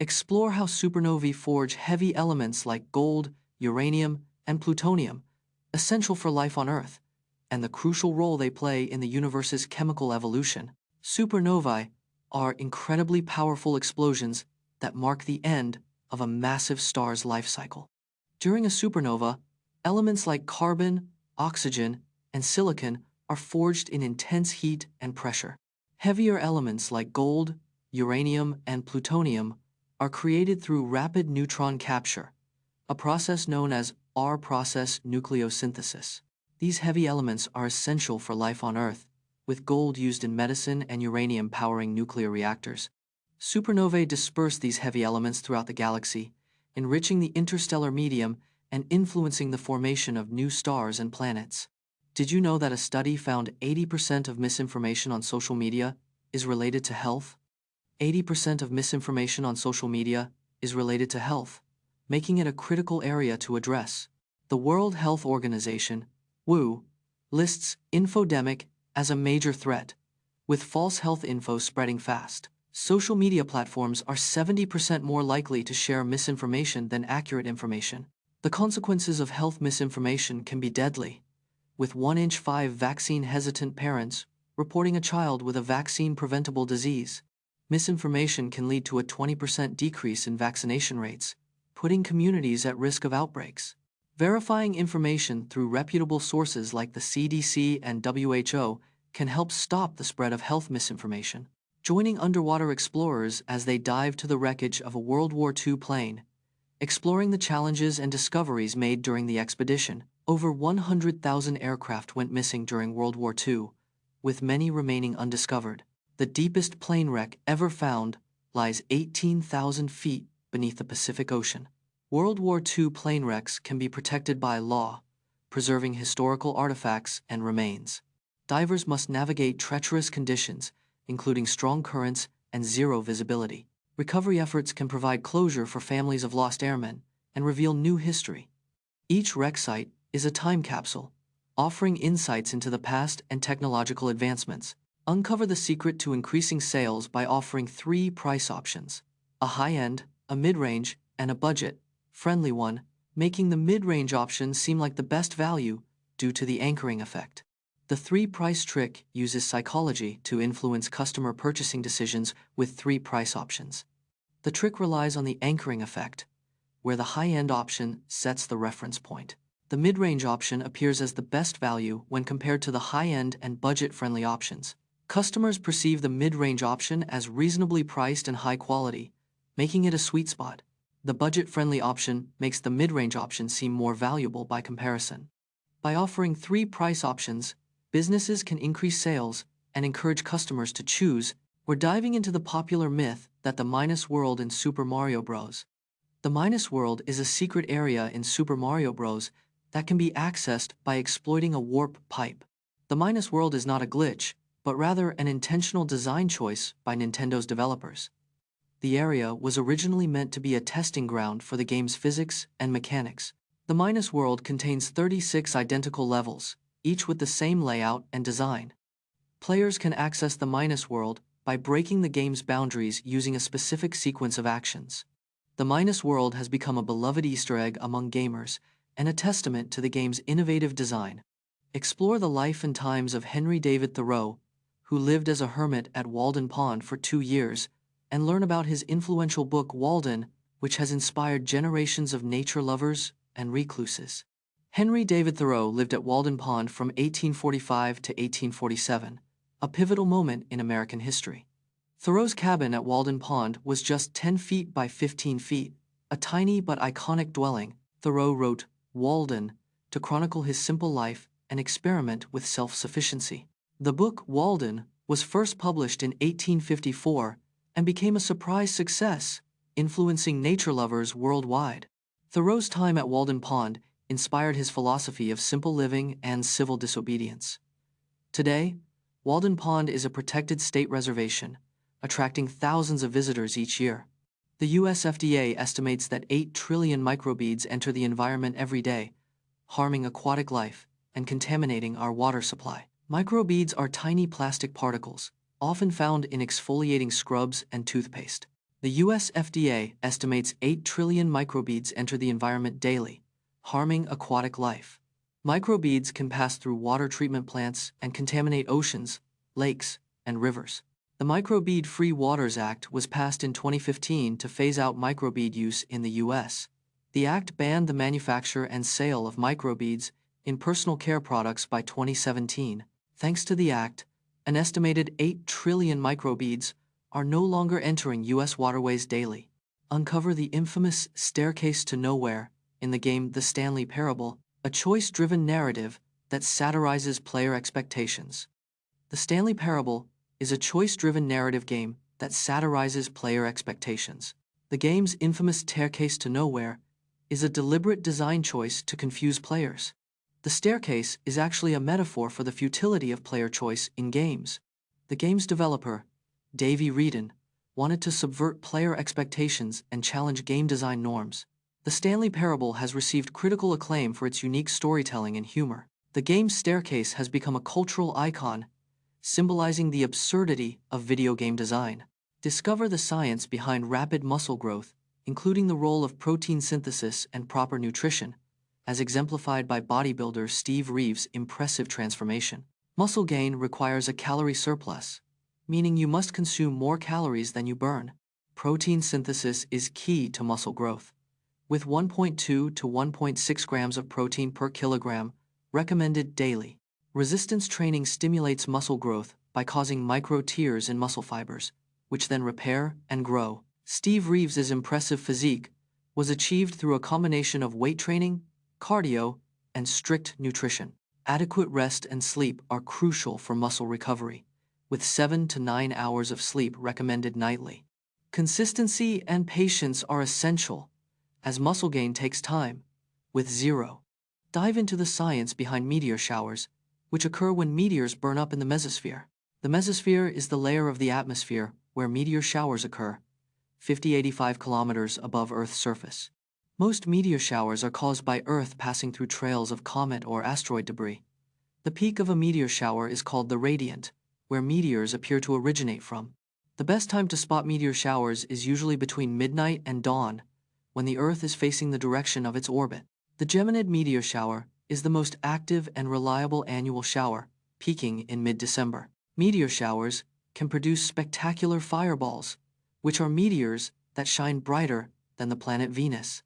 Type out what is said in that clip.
Explore how supernovae forge heavy elements like gold, uranium, and plutonium, essential for life on Earth, and the crucial role they play in the universe's chemical evolution. Supernovae are incredibly powerful explosions that mark the end of a massive star's life cycle. During a supernova, elements like carbon, oxygen, and silicon are forged in intense heat and pressure. Heavier elements like gold, uranium, and plutonium are created through rapid neutron capture, a process known as R-process nucleosynthesis. These heavy elements are essential for life on Earth, with gold used in medicine and uranium powering nuclear reactors. Supernovae disperse these heavy elements throughout the galaxy, enriching the interstellar medium and influencing the formation of new stars and planets. Did you know that a study found 80% of misinformation on social media is related to health? 80% of misinformation on social media is related to health, making it a critical area to address. The World Health Organization, WHO, lists infodemic as a major threat, with false health info spreading fast. Social media platforms are 70% more likely to share misinformation than accurate information. The consequences of health misinformation can be deadly, with 1 in 5 vaccine-hesitant parents reporting a child with a vaccine-preventable disease. Misinformation can lead to a 20% decrease in vaccination rates, putting communities at risk of outbreaks. Verifying information through reputable sources like the CDC and WHO can help stop the spread of health misinformation. Joining underwater explorers as they dive to the wreckage of a World War II plane, exploring the challenges and discoveries made during the expedition. Over 100,000 aircraft went missing during World War II, with many remaining undiscovered. The deepest plane wreck ever found lies 18,000 feet beneath the Pacific Ocean. World War II plane wrecks can be protected by law, preserving historical artifacts and remains. Divers must navigate treacherous conditions, including strong currents and zero visibility. Recovery efforts can provide closure for families of lost airmen and reveal new history. Each wreck site is a time capsule, offering insights into the past and technological advancements. Uncover the secret to increasing sales by offering 3 price options: a high-end, a mid-range, and a budget-friendly one, making the mid-range option seem like the best value due to the anchoring effect. The 3-price trick uses psychology to influence customer purchasing decisions with 3 price options. The trick relies on the anchoring effect, where the high-end option sets the reference point. The mid-range option appears as the best value when compared to the high-end and budget-friendly options. Customers perceive the mid-range option as reasonably priced and high quality, making it a sweet spot. The budget-friendly option makes the mid-range option seem more valuable by comparison. By offering 3 price options, businesses can increase sales and encourage customers to choose. We're diving into the popular myth that the Minus World in Super Mario Bros. The Minus World is a secret area in Super Mario Bros. That can be accessed by exploiting a warp pipe. The Minus World is not a glitch, but rather an intentional design choice by Nintendo's developers. The area was originally meant to be a testing ground for the game's physics and mechanics. The Minus World contains 36 identical levels, each with the same layout and design. Players can access the Minus World by breaking the game's boundaries using a specific sequence of actions. The Minus World has become a beloved Easter egg among gamers and a testament to the game's innovative design. Explore the life and times of Henry David Thoreau, who lived as a hermit at Walden Pond for 2 years, and learn about his influential book Walden, which has inspired generations of nature lovers and recluses. Henry David Thoreau lived at Walden Pond from 1845 to 1847, a pivotal moment in American history. Thoreau's cabin at Walden Pond was just 10 feet by 15 feet, a tiny but iconic dwelling. Thoreau wrote Walden to chronicle his simple life and experiment with self-sufficiency. The book Walden was first published in 1854 and became a surprise success, influencing nature lovers worldwide. Thoreau's time at Walden Pond inspired his philosophy of simple living and civil disobedience. Today, Walden Pond is a protected state reservation, attracting thousands of visitors each year. The US FDA estimates that 8 trillion microbeads enter the environment every day, harming aquatic life and contaminating our water supply. Microbeads are tiny plastic particles, often found in exfoliating scrubs and toothpaste. The US FDA estimates 8 trillion microbeads enter the environment daily, harming aquatic life. Microbeads can pass through water treatment plants and contaminate oceans, lakes, and rivers. The Microbead-Free Waters Act was passed in 2015 to phase out microbead use in the U.S. The act banned the manufacture and sale of microbeads in personal care products by 2017. Thanks to the act, an estimated 8 trillion microbeads are no longer entering U.S. waterways daily. Uncover the infamous staircase to nowhere in the game The Stanley Parable, a choice-driven narrative that satirizes player expectations. The Stanley Parable is a choice-driven narrative game that satirizes player expectations. The game's infamous staircase to nowhere is a deliberate design choice to confuse players. The staircase is actually a metaphor for the futility of player choice in games. The game's developer, Davey Wreedon, wanted to subvert player expectations and challenge game design norms. The Stanley Parable has received critical acclaim for its unique storytelling and humor. The game's staircase has become a cultural icon, symbolizing the absurdity of video game design. Discover the science behind rapid muscle growth, including the role of protein synthesis and proper nutrition, as exemplified by bodybuilder Steve Reeves' impressive transformation. Muscle gain requires a calorie surplus, meaning you must consume more calories than you burn. Protein synthesis is key to muscle growth, with 1.2 to 1.6 grams of protein per kilogram recommended daily. Resistance training stimulates muscle growth by causing micro-tears in muscle fibers, which then repair and grow. Steve Reeves' impressive physique was achieved through a combination of weight training, cardio, and strict nutrition. Adequate rest and sleep are crucial for muscle recovery, with 7 to 9 hours of sleep recommended nightly. Consistency and patience are essential, as muscle gain takes time, with zero. Dive into the science behind meteor showers, which occur when meteors burn up in the mesosphere. The mesosphere is the layer of the atmosphere where meteor showers occur, 50–85 kilometers above Earth's surface. Most meteor showers are caused by Earth passing through trails of comet or asteroid debris. The peak of a meteor shower is called the radiant, where meteors appear to originate from. The best time to spot meteor showers is usually between midnight and dawn, when the Earth is facing the direction of its orbit. The Geminid meteor shower is the most active and reliable annual shower, peaking in mid-December. Meteor showers can produce spectacular fireballs, which are meteors that shine brighter than the planet Venus.